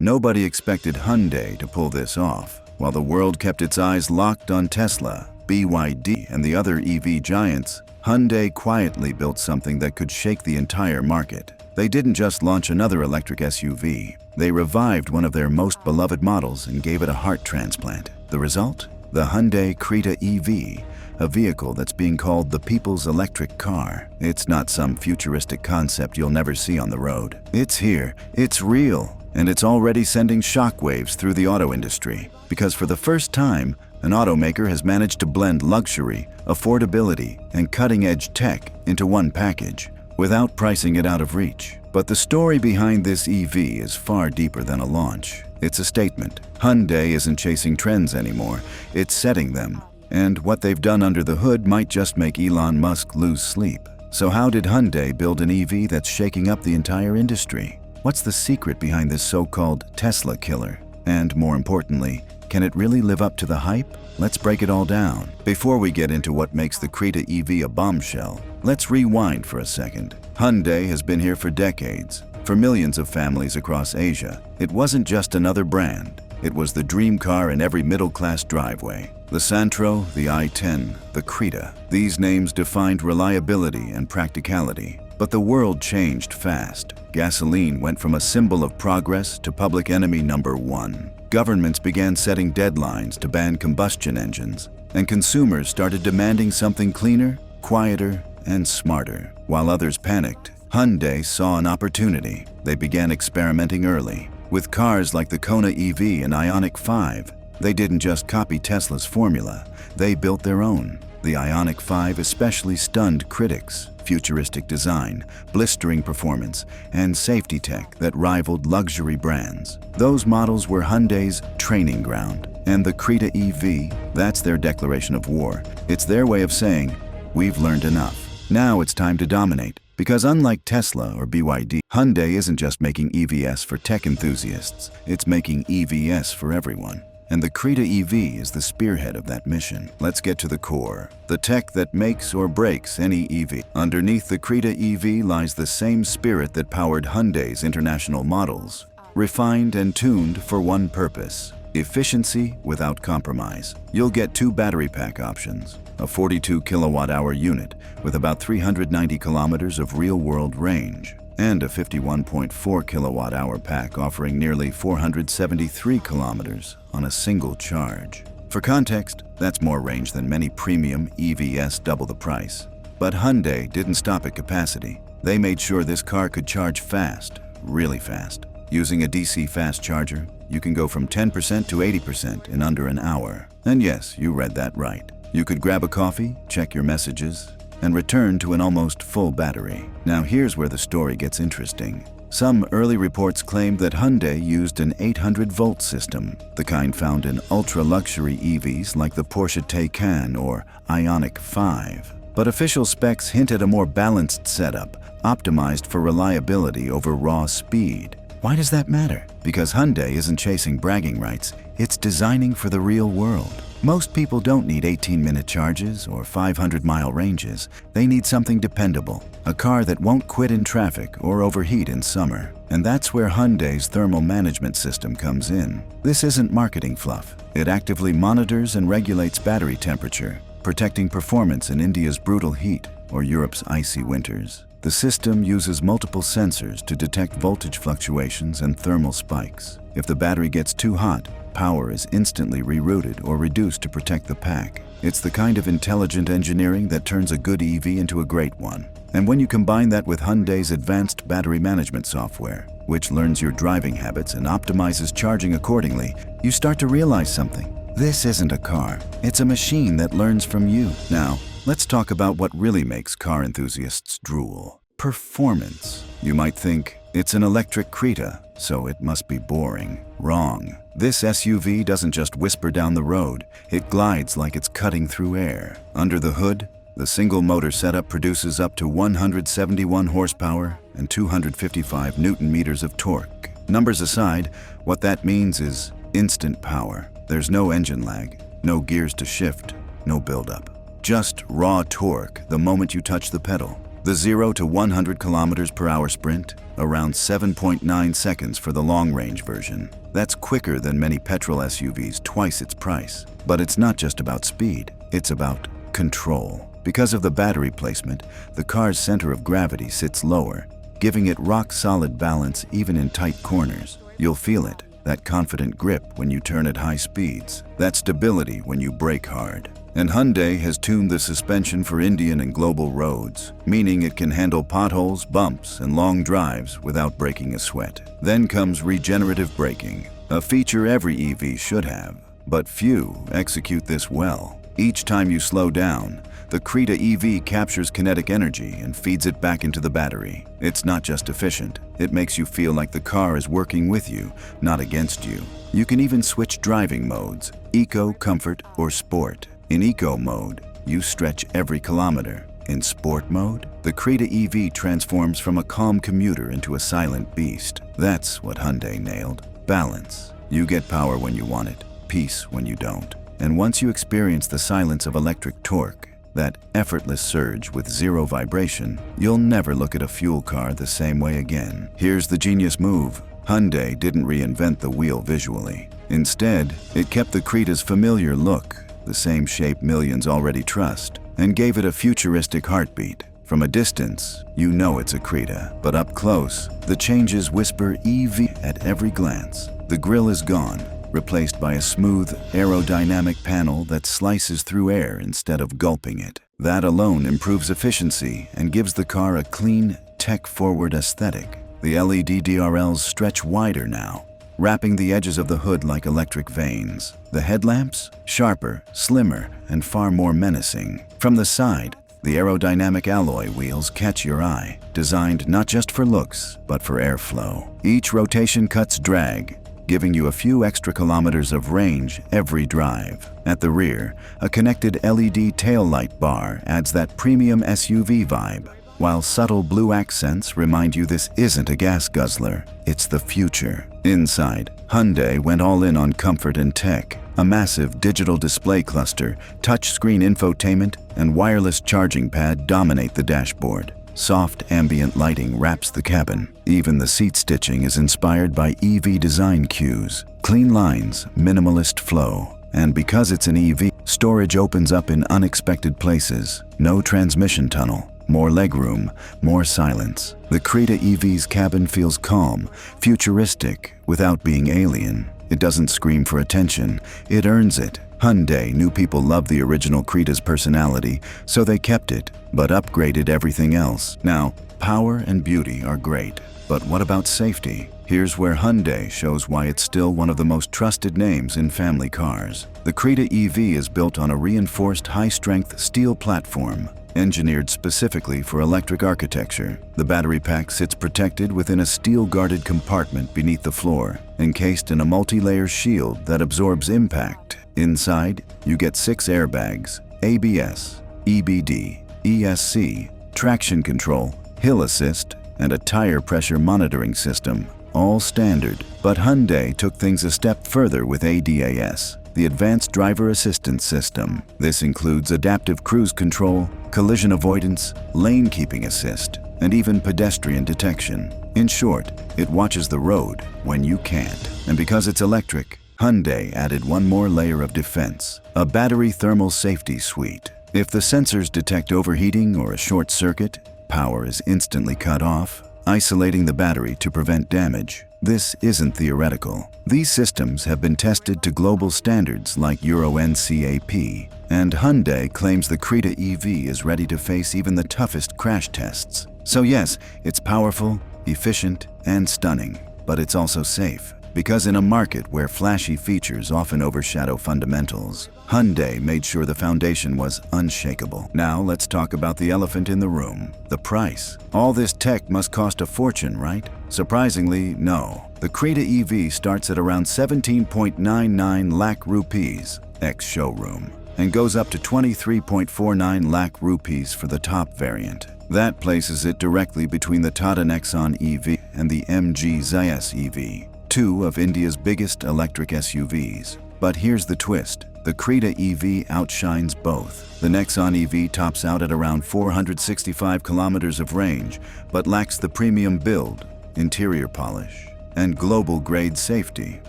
Nobody expected Hyundai to pull this off. While the world kept its eyes locked on Tesla, BYD, and the other EV giants, Hyundai quietly built something that could shake the entire market. They didn't just launch another electric SUV. They revived one of their most beloved models and gave it a heart transplant. The result? The Hyundai Creta EV, a vehicle that's being called the people's electric car. It's not some futuristic concept you'll never see on the road. It's here, it's real, and it's already sending shockwaves through the auto industry. Because for the first time, an automaker has managed to blend luxury, affordability, and cutting-edge tech into one package, without pricing it out of reach. But the story behind this EV is far deeper than a launch. It's a statement. Hyundai isn't chasing trends anymore, it's setting them. And what they've done under the hood might just make Elon Musk lose sleep. So how did Hyundai build an EV that's shaking up the entire industry? What's the secret behind this so-called Tesla killer? And more importantly, can it really live up to the hype? Let's break it all down. Before we get into what makes the Creta EV a bombshell, let's rewind for a second. Hyundai has been here for decades. For millions of families across Asia, it wasn't just another brand. It was the dream car in every middle-class driveway. The Santro, the i10, the Creta. These names defined reliability and practicality. But the world changed fast. Gasoline went from a symbol of progress to public enemy number one. Governments began setting deadlines to ban combustion engines, and consumers started demanding something cleaner, quieter, and smarter. While others panicked, Hyundai saw an opportunity. They began experimenting early. With cars like the Kona EV and Ioniq 5, they didn't just copy Tesla's formula, they built their own. The Ioniq 5 especially stunned critics. Futuristic design, blistering performance, and safety tech that rivaled luxury brands. Those models were Hyundai's training ground. And the Creta EV, that's their declaration of war. It's their way of saying, we've learned enough. Now it's time to dominate. Because unlike Tesla or BYD, Hyundai isn't just making EVs for tech enthusiasts, it's making EVs for everyone. And the Creta EV is the spearhead of that mission. Let's get to the core, the tech that makes or breaks any EV. Underneath the Creta EV lies the same spirit that powered Hyundai's international models, refined and tuned for one purpose: efficiency without compromise. You'll get two battery pack options, a 42 kilowatt-hour unit with about 390 kilometers of real-world range, and a 51.4 kilowatt-hour pack offering nearly 473 kilometers on a single charge. For context, that's more range than many premium EVs double the price. But Hyundai didn't stop at capacity. They made sure this car could charge fast, really fast. Using a DC fast charger, you can go from 10% to 80% in under an hour. And yes, you read that right. You could grab a coffee, check your messages, and return to an almost full battery. Now here's where the story gets interesting. Some early reports claimed that Hyundai used an 800-volt system, the kind found in ultra-luxury EVs like the Porsche Taycan or Ioniq 5. But official specs hint at a more balanced setup, optimized for reliability over raw speed. Why does that matter? Because Hyundai isn't chasing bragging rights, it's designing for the real world. Most people don't need 18-minute charges or 500-mile ranges. They need something dependable, a car that won't quit in traffic or overheat in summer. And that's where Hyundai's thermal management system comes in. This isn't marketing fluff. It actively monitors and regulates battery temperature, protecting performance in India's brutal heat or Europe's icy winters. The system uses multiple sensors to detect voltage fluctuations and thermal spikes. If the battery gets too hot, power is instantly rerouted or reduced to protect the pack. It's the kind of intelligent engineering that turns a good EV into a great one. And when you combine that with Hyundai's advanced battery management software, which learns your driving habits and optimizes charging accordingly, you start to realize something. This isn't a car, it's a machine that learns from you. Now, let's talk about what really makes car enthusiasts drool. Performance. You might think, it's an electric Creta, so it must be boring. Wrong. This SUV doesn't just whisper down the road, it glides like it's cutting through air. Under the hood, the single motor setup produces up to 171 horsepower and 255 Newton-meters of torque. Numbers aside, what that means is instant power. There's no engine lag, no gears to shift, no buildup. Just raw torque the moment you touch the pedal. The 0 to 100 kilometers per hour sprint, around 7.9 seconds for the long-range version. That's quicker than many petrol SUVs, twice its price. But it's not just about speed, it's about control. Because of the battery placement, the car's center of gravity sits lower, giving it rock-solid balance even in tight corners. You'll feel it, that confident grip when you turn at high speeds, that stability when you brake hard. And Hyundai has tuned the suspension for Indian and global roads, meaning it can handle potholes, bumps, and long drives without breaking a sweat. Then comes regenerative braking, a feature every EV should have, but few execute this well. Each time you slow down, the Creta EV captures kinetic energy and feeds it back into the battery. It's not just efficient, it makes you feel like the car is working with you, not against you. You can even switch driving modes, eco, comfort, or sport. In eco mode, you stretch every kilometer. In sport mode, the Creta EV transforms from a calm commuter into a silent beast. That's what Hyundai nailed. Balance. You get power when you want it, peace when you don't. And once you experience the silence of electric torque, that effortless surge with zero vibration, you'll never look at a fuel car the same way again. Here's the genius move. Hyundai didn't reinvent the wheel visually. Instead, it kept the Creta's familiar look, the same shape millions already trust, and gave it a futuristic heartbeat. From a distance, you know it's a Creta, but up close, the changes whisper EV at every glance. The grille is gone, replaced by a smooth, aerodynamic panel that slices through air instead of gulping it. That alone improves efficiency and gives the car a clean, tech-forward aesthetic. The LED DRLs stretch wider now, wrapping the edges of the hood like electric veins. The headlamps? Sharper, slimmer, and far more menacing. From the side, the aerodynamic alloy wheels catch your eye, designed not just for looks, but for airflow. Each rotation cuts drag, giving you a few extra kilometers of range every drive. At the rear, a connected LED taillight bar adds that premium SUV vibe, while subtle blue accents remind you this isn't a gas guzzler, it's the future. Inside, Hyundai went all in on comfort and tech. A massive digital display cluster, touchscreen infotainment, and wireless charging pad dominate the dashboard. Soft ambient lighting wraps the cabin. Even the seat stitching is inspired by EV design cues. Clean lines, minimalist flow. And because it's an EV, storage opens up in unexpected places. No transmission tunnel. More legroom, more silence. The Creta EV's cabin feels calm, futuristic, without being alien. It doesn't scream for attention, it earns it. Hyundai knew people loved the original Creta's personality, so they kept it, but upgraded everything else. Now, power and beauty are great, but what about safety? Here's where Hyundai shows why it's still one of the most trusted names in family cars. The Creta EV is built on a reinforced high-strength steel platform, engineered specifically for electric architecture. The battery pack sits protected within a steel-guarded compartment beneath the floor, encased in a multi-layer shield that absorbs impact. Inside, you get 6 airbags, ABS, EBD, ESC, traction control, hill assist, and a tire pressure monitoring system, all standard. But Hyundai took things a step further with ADAS, the Advanced Driver Assistance System. This includes adaptive cruise control, collision avoidance, lane keeping assist, and even pedestrian detection. In short, it watches the road when you can't. And because it's electric, Hyundai added one more layer of defense, a battery thermal safety suite. If the sensors detect overheating or a short circuit, power is instantly cut off, isolating the battery to prevent damage. This isn't theoretical. These systems have been tested to global standards like Euro NCAP, and Hyundai claims the Creta EV is ready to face even the toughest crash tests. So yes, it's powerful, efficient, and stunning, but it's also safe. Because in a market where flashy features often overshadow fundamentals, Hyundai made sure the foundation was unshakable. Now let's talk about the elephant in the room, the price. All this tech must cost a fortune, right? Surprisingly, no. The Creta EV starts at around 17.99 lakh rupees, ex-showroom, and goes up to 23.49 lakh rupees for the top variant. That places it directly between the Tata Nexon EV and the MG Zayas EV, two of India's biggest electric SUVs. But here's the twist. the Creta EV outshines both. The Nexon EV tops out at around 465 kilometers of range, but lacks the premium build, interior polish, and global-grade safety.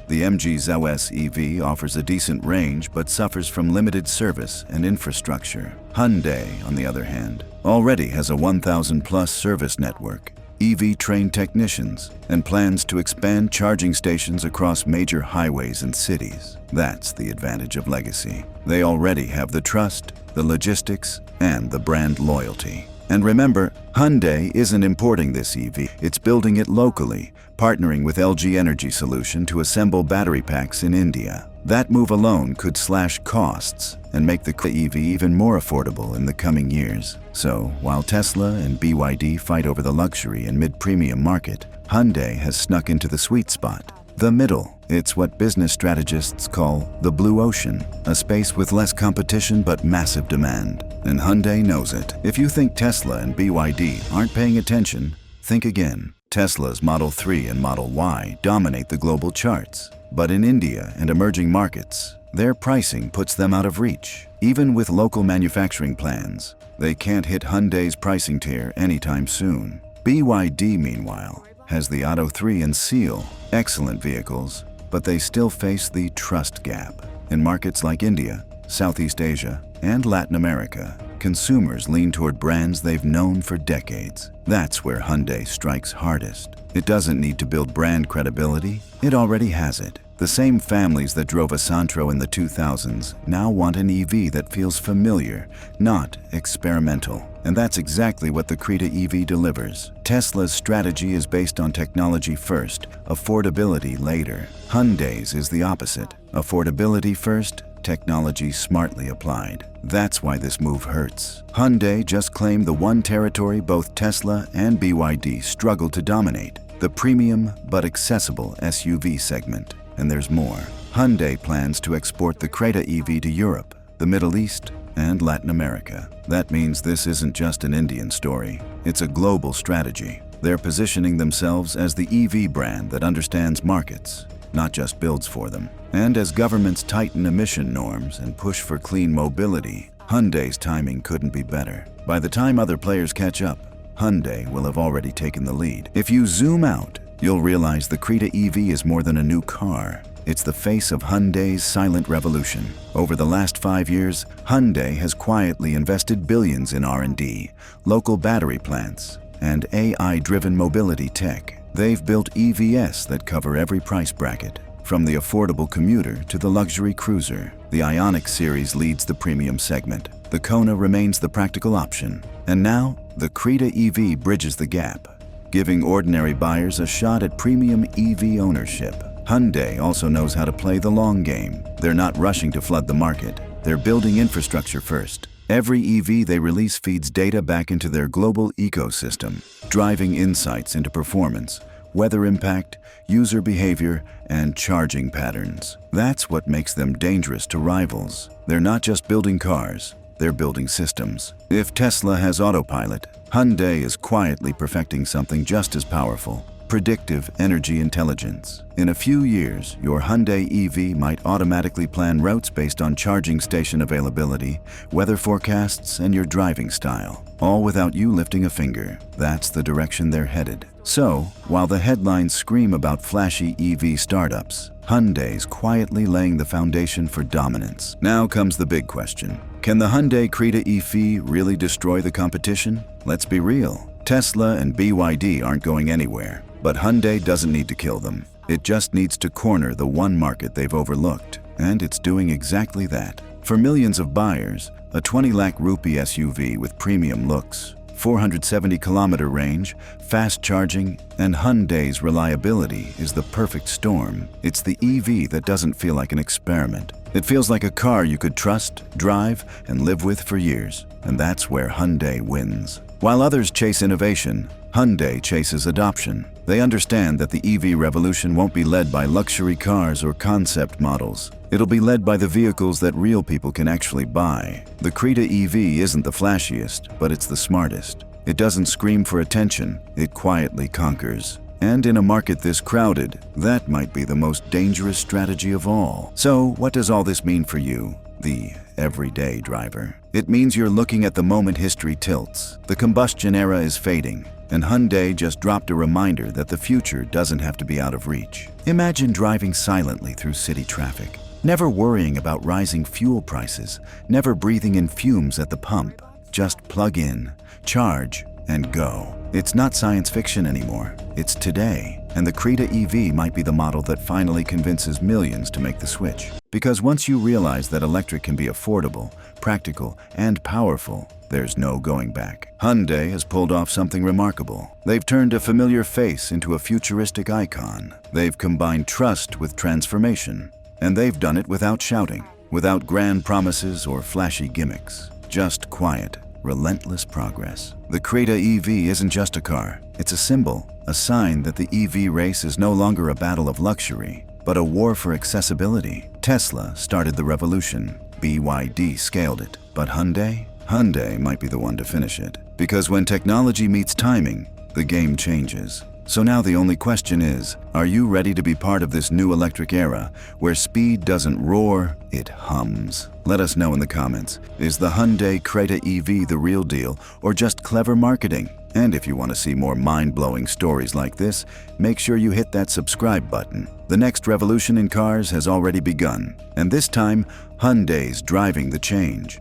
The MG ZOS EV offers a decent range but suffers from limited service and infrastructure. Hyundai, on the other hand, already has a 1,000-plus service network, EV-trained technicians, and plans to expand charging stations across major highways and cities. That's the advantage of legacy. They already have the trust, the logistics, and the brand loyalty. And remember, Hyundai isn't importing this EV, it's building it locally, partnering with LG Energy Solution to assemble battery packs in India. That move alone could slash costs and make the Creta EV even more affordable in the coming years. So, while Tesla and BYD fight over the luxury and mid-premium market, Hyundai has snuck into the sweet spot, the middle. It's what business strategists call the blue ocean, a space with less competition but massive demand. And Hyundai knows it. If you think Tesla and BYD aren't paying attention, think again. Tesla's Model 3 and Model Y dominate the global charts, but in India and emerging markets, their pricing puts them out of reach. Even with local manufacturing plans, they can't hit Hyundai's pricing tier anytime soon. BYD, meanwhile, has the Auto 3 and Seal, excellent vehicles, but they still face the trust gap. In markets like India, Southeast Asia, and Latin America, consumers lean toward brands they've known for decades. That's where Hyundai strikes hardest. It doesn't need to build brand credibility, it already has it. The same families that drove a Santro in the 2000s now want an EV that feels familiar, not experimental. And that's exactly what the Creta EV delivers. Tesla's strategy is based on technology first, affordability later. Hyundai's is the opposite. Affordability first, technology smartly applied. That's why this move hurts. Hyundai just claimed the one territory both Tesla and BYD struggled to dominate, the premium but accessible SUV segment. And there's more. Hyundai plans to export the Creta EV to Europe, the Middle East, and Latin America. That means this isn't just an Indian story. It's a global strategy. They're positioning themselves as the EV brand that understands markets, not just builds for them. And as governments tighten emission norms and push for clean mobility, Hyundai's timing couldn't be better. By the time other players catch up, Hyundai will have already taken the lead. If you zoom out, you'll realize the Creta EV is more than a new car. It's the face of Hyundai's silent revolution. Over the last 5 years, Hyundai has quietly invested billions in R&D, local battery plants, and AI-driven mobility tech. They've built EVs that cover every price bracket, from the affordable commuter to the luxury cruiser. The Ioniq series leads the premium segment. The Kona remains the practical option. And now, the Creta EV bridges the gap, giving ordinary buyers a shot at premium EV ownership. Hyundai also knows how to play the long game. They're not rushing to flood the market. They're building infrastructure first. Every EV they release feeds data back into their global ecosystem, driving insights into performance, weather impact, user behavior, and charging patterns. That's what makes them dangerous to rivals. They're not just building cars, they're building systems. If Tesla has autopilot, Hyundai is quietly perfecting something just as powerful: predictive energy intelligence. In a few years, your Hyundai EV might automatically plan routes based on charging station availability, weather forecasts, and your driving style, all without you lifting a finger. That's the direction they're headed. So, while the headlines scream about flashy EV startups, Hyundai's quietly laying the foundation for dominance. Now comes the big question. Can the Hyundai Creta EV really destroy the competition? Let's be real. Tesla and BYD aren't going anywhere, but Hyundai doesn't need to kill them. It just needs to corner the one market they've overlooked, and it's doing exactly that. For millions of buyers, a 20 lakh rupee SUV with premium looks, 470-kilometer range, fast charging, and Hyundai's reliability is the perfect storm. It's the EV that doesn't feel like an experiment. It feels like a car you could trust, drive, and live with for years. And that's where Hyundai wins. While others chase innovation, Hyundai chases adoption. They understand that the EV revolution won't be led by luxury cars or concept models. It'll be led by the vehicles that real people can actually buy. The Creta EV isn't the flashiest, but it's the smartest. It doesn't scream for attention, it quietly conquers. And in a market this crowded, that might be the most dangerous strategy of all. So, what does all this mean for you, the everyday driver? It means you're looking at the moment history tilts. The combustion era is fading, and Hyundai just dropped a reminder that the future doesn't have to be out of reach. Imagine driving silently through city traffic, never worrying about rising fuel prices, never breathing in fumes at the pump. Just plug in, charge, and go. It's not science fiction anymore. It's today, and the Creta EV might be the model that finally convinces millions to make the switch. Because once you realize that electric can be affordable, practical, and powerful, there's no going back. Hyundai has pulled off something remarkable. They've turned a familiar face into a futuristic icon. They've combined trust with transformation. And they've done it without shouting, without grand promises or flashy gimmicks. Just quiet, relentless progress. The Creta EV isn't just a car. It's a symbol, a sign that the EV race is no longer a battle of luxury, but a war for accessibility. Tesla started the revolution. BYD scaled it. But Hyundai? Hyundai might be the one to finish it. Because when technology meets timing, the game changes. So now the only question is, are you ready to be part of this new electric era where speed doesn't roar, it hums? Let us know in the comments. Is the Hyundai Creta EV the real deal or just clever marketing? And if you want to see more mind-blowing stories like this, make sure you hit that subscribe button. The next revolution in cars has already begun, and this time, Hyundai's driving the change.